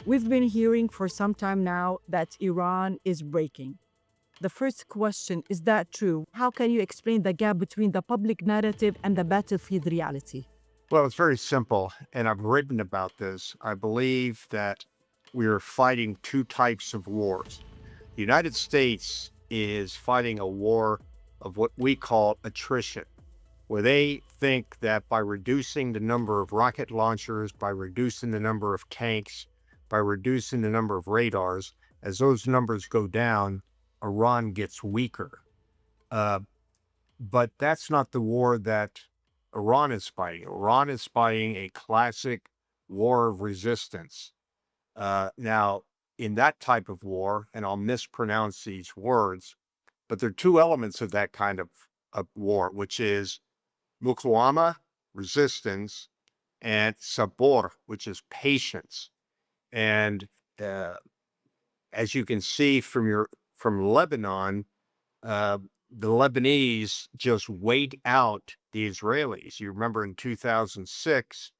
We've been hearing for some time now that Iran is breaking. The first question, is that true? How can you explain the gap between the public narrative and the battlefield reality? Well, it's very simple, and I've written about this. I believe that we are fighting two types of wars. The United States is fighting a war of what we call attrition, where they think that by reducing the number of rocket launchers, by reducing the number of tanks, by reducing the number of radars, as those numbers go down, Iran gets weaker. Uh, but that's not the war that Iran is fighting. Iran is fighting a classic war of resistance. Now, in that type of war, and I'll mispronounce these words, but there are two elements of that kind of war, which is muqawama, resistance, and sabor, which is patience. And uh, as you can see from Lebanon, uh, the Lebanese just wait out the Israelis. You remember in 2006,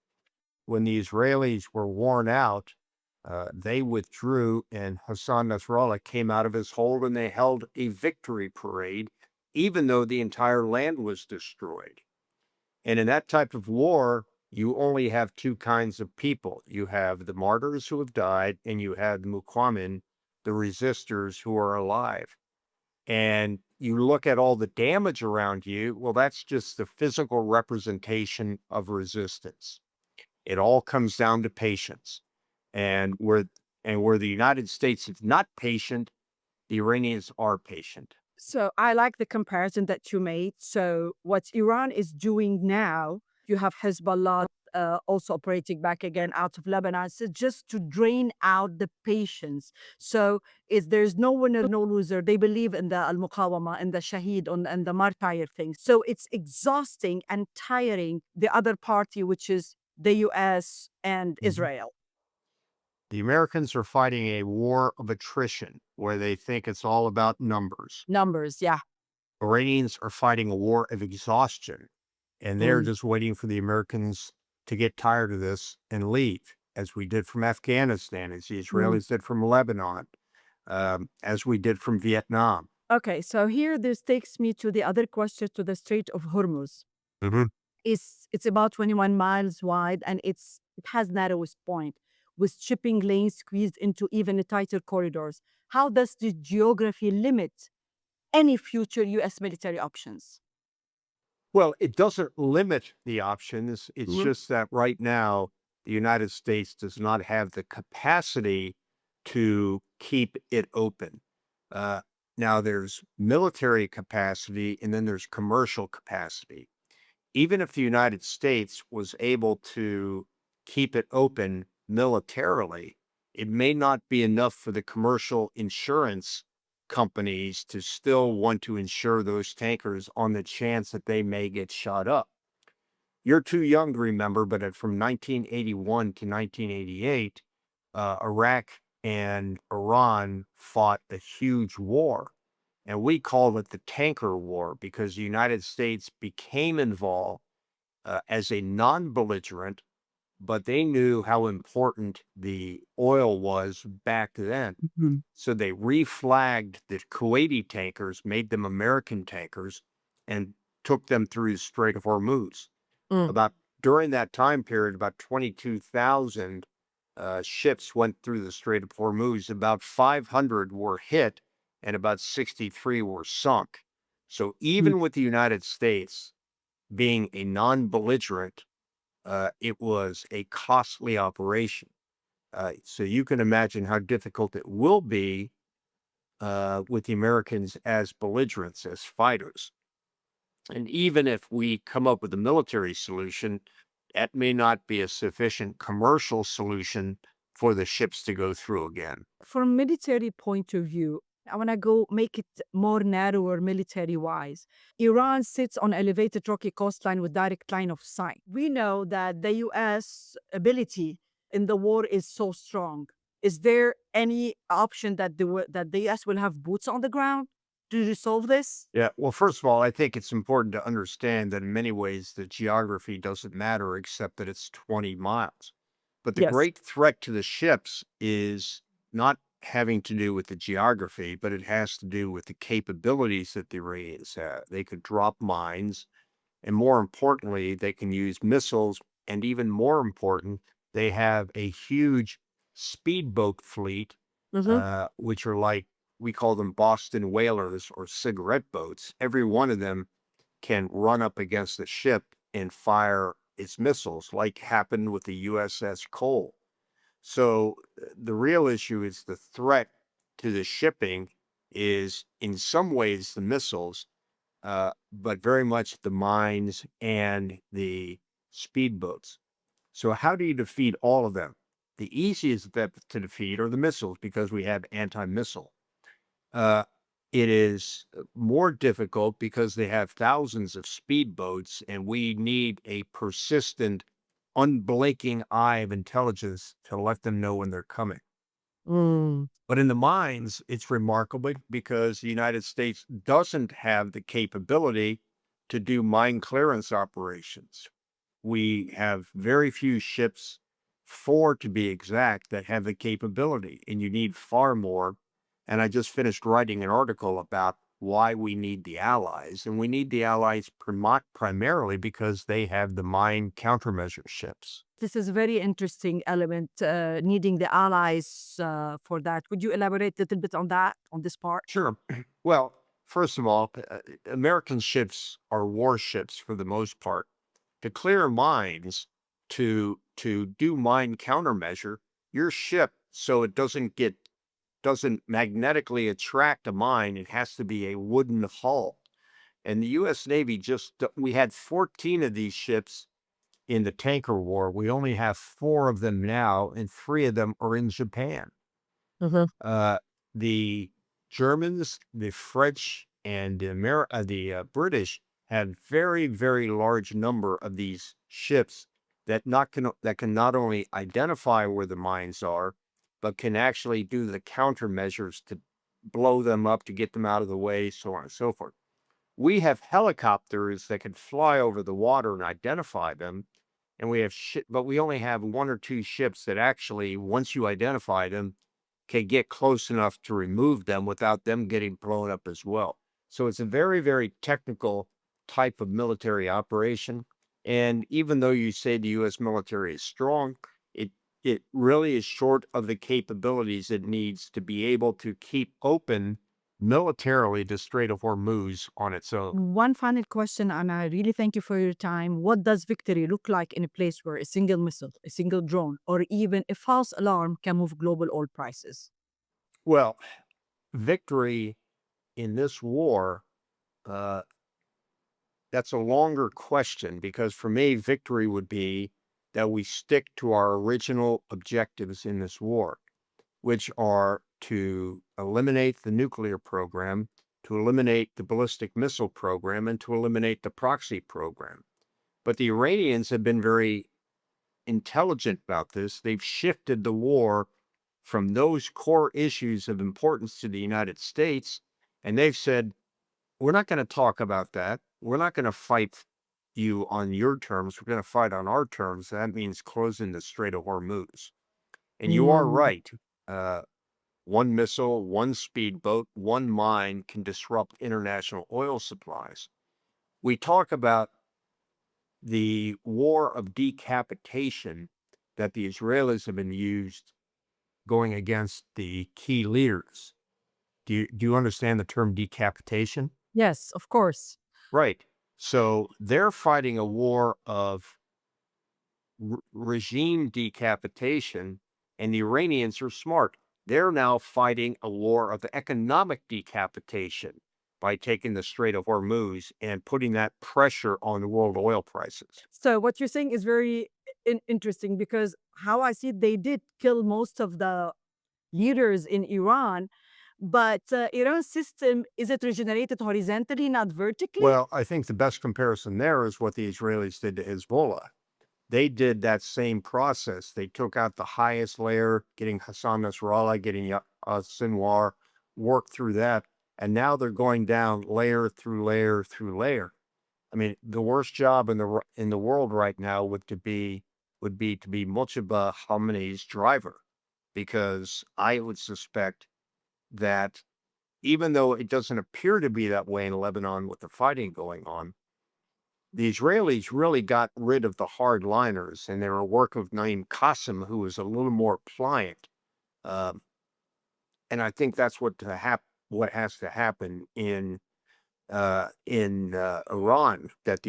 when the Israelis were worn out, they withdrew, and Hassan Nasrallah came out of his hole, and they held a victory parade, even though the entire land was destroyed. And in that type of war, you only have two kinds of people. You have the martyrs who have died, and you have the Muqamin, the resistors who are alive. And you look at all the damage around you, well, that's just the physical representation of resistance. It all comes down to patience. And where the United States is not patient, the Iranians are patient. So I like the comparison that you made. So what Iran is doing now, you have Hezbollah also operating back again out of Lebanon, so just to drain out the patience. So is there's no winner, no loser. They believe in the al-muqawama and the shaheed and the martyr thing. So it's exhausting and tiring the other party, which is the US and Mhm. Israel. The Americans are fighting a war of attrition where they think it's all about numbers. Numbers, yeah. Iranians are fighting a war of exhaustion, and they're Mm. just waiting for the Americans to get tired of this and leave, as we did from Afghanistan, as the Mm. Israelis did from Lebanon, as we did from Vietnam. Okay, so here this takes me to the other question, to the Strait of Hormuz. Mhm. It's about 21 miles wide, and it has narrowest point with shipping lanes squeezed into even tighter corridors. How does the geography limit any future US military options? Well, it doesn't limit the options. It's Mhm. just that right now, the United States does not have the capacity to keep it open. Uh, Now, there's military capacity and then there's commercial capacity. Even if the United States was able to keep it open militarily, it may not be enough for the commercial insurance companies to still want to insure those tankers on the chance that they may get shot up. You're too young to remember, but from 1981 to 1988, Iraq and Iran fought a huge war. And we call it the tanker war because the United States became involved as a non-belligerent, but they knew how important the oil was back then. Mhm. So they reflagged the Kuwaiti tankers, made them American tankers, and took them through the Strait of Hormuz. Mm. About during that time period, about 22,000 ships went through the Strait of Hormuz. About 500 were hit, and about 63 were sunk. So Mm. even with the United States being a non-belligerent, it was a costly operation. So you can imagine how difficult it will be with the Americans as belligerents, as fighters. And even if we come up with a military solution, that may not be a sufficient commercial solution for the ships to go through again. From military point of view, I want to go make it more narrower military wise. Iran sits on elevated rocky coastline with direct line of sight. We know that the US ability in the war is so strong. Is there any option that that the US will have boots on the ground to resolve this? Yeah, well, first of all, I think it's important to understand that in many ways the geography doesn't matter except that it's 20 miles. But the Yes. great threat to the ships is not having to do with the geography, but it has to do with the capabilities that the Iranians have. They could drop mines, and more importantly, they can use missiles. And even more important, they have a huge speedboat fleet, Hmm. which are like, we call them Boston whalers or cigarette boats. Every one of them can run up against the ship and fire its missiles, like happened with the USS Cole. So the real issue is the threat to the shipping is in some ways the missiles, but very much the mines and the speedboats. So how do you defeat all of them? The easiest to defeat are the missiles because we have anti-missile. Uh, it is more difficult because they have thousands of speedboats, and we need a persistent, unblinking eye of intelligence to let them know when they're coming. Mm. But in the mines, it's remarkable because the United States doesn't have the capability to do mine clearance operations. We have very few ships, 4 to be exact, that have the capability, and you need far more. And I just finished writing an article about why we need the Allies, and we need the Allies primarily because they have the mine countermeasure ships. This is a very interesting element, needing the allies for that. Would you elaborate a little bit on that, on this part? Sure. Well, first of all, American ships are warships for the most part. To clear mines, to do mine countermeasure, your ship, so it doesn't magnetically attract a mine, it has to be a wooden hull. And the U.S. Navy we had 14 of these ships in the tanker war. We only have 4 of them now, and 3 of them are in Japan. Hmm. Uh, the Germans, the French, and the British had very, very large number of these ships that can not only identify where the mines are, but can actually do the countermeasures to blow them up to get them out of the way, so on and so forth. We have helicopters that can fly over the water and identify them, and we have but we only have 1 or 2 ships that actually, once you identify them, can get close enough to remove them without them getting blown up as well. So it's a very, very technical type of military operation. And even though you say the US military is strong, it it really is short of the capabilities it needs to be able to keep open militarily the Strait of Hormuz on its own. One final question, and I really thank you for your time. What does victory look like in a place where a single missile, a single drone, or even a false alarm can move global oil prices? Well, victory in this war, uh, that's a longer question because for me, victory would be that we stick to our original objectives in this war, which are to eliminate the nuclear program, to eliminate the ballistic missile program, and to eliminate the proxy program. But the Iranians have been very intelligent about this. They've shifted the war from those core issues of importance to the United States, and they've said, we're not going to talk about that. We're not going to fight you on your terms. We're going to fight on our terms. That means closing the Strait of Hormuz. And you are Mm. right. Uh, one missile, one speedboat, one mine can disrupt international oil supplies. We talk about the war of decapitation that the Israelis have been used going against the key leaders. Do you understand the term decapitation? Yes, of course. Right. So they're fighting a war of regime decapitation, and the Iranians are smart. They're now fighting a war of economic decapitation by taking the Strait of Hormuz and putting that pressure on the world oil prices. So what you're saying is very interesting because how I see it, they did kill most of the leaders in Iran, but Iran's system, is it regenerated horizontally, not vertically? Well, I think the best comparison there is what the Israelis did to Hezbollah. They did that same process. They took out the highest layer, getting Hassan Nasrallah, getting Sinwar, worked through that, and now they're going down layer through layer through layer. I mean, the worst job in the world right now would be to be Mojtaba Khamenei's driver, because I would suspect that even though it doesn't appear to be that way in Lebanon with the fighting going on, the Israelis really got rid of the hardliners, and they were a work of Naim Qassem, who was a little more pliant. Um, and I think that's what has to happen in Iran. That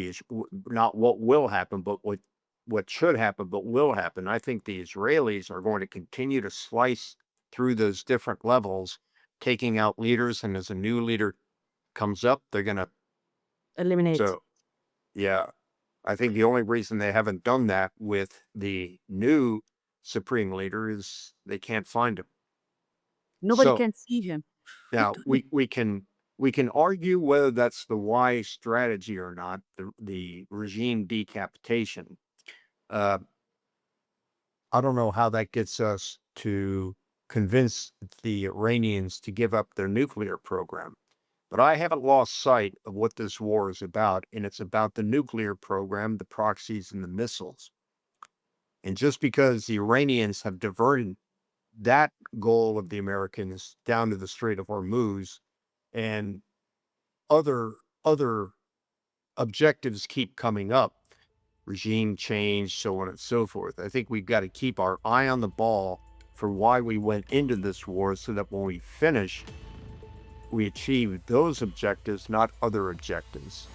not what will happen, but what should happen, but will happen. I think the Israelis are going to continue to slice through those different levels, taking out leaders, and as a new leader comes up, they're gonna. Eliminate. So yeah, I think the only reason they haven't done that with the new supreme leader is they can't find him. Nobody So can see him. now we can argue whether that's the wise strategy or not, the regime decapitation. Uh, I don't know how that gets us to convince the Iranians to give up their nuclear program. But I haven't lost sight of what this war is about, and it's about the nuclear program, the proxies, and the missiles. And just because the Iranians have diverted that goal of the Americans down to the Strait of Hormuz, and other objectives keep coming up, regime change, so on and so forth. I think we've got to keep our eye on the ball for why we went into this war, so that when we finish, we achieve those objectives, not other objectives.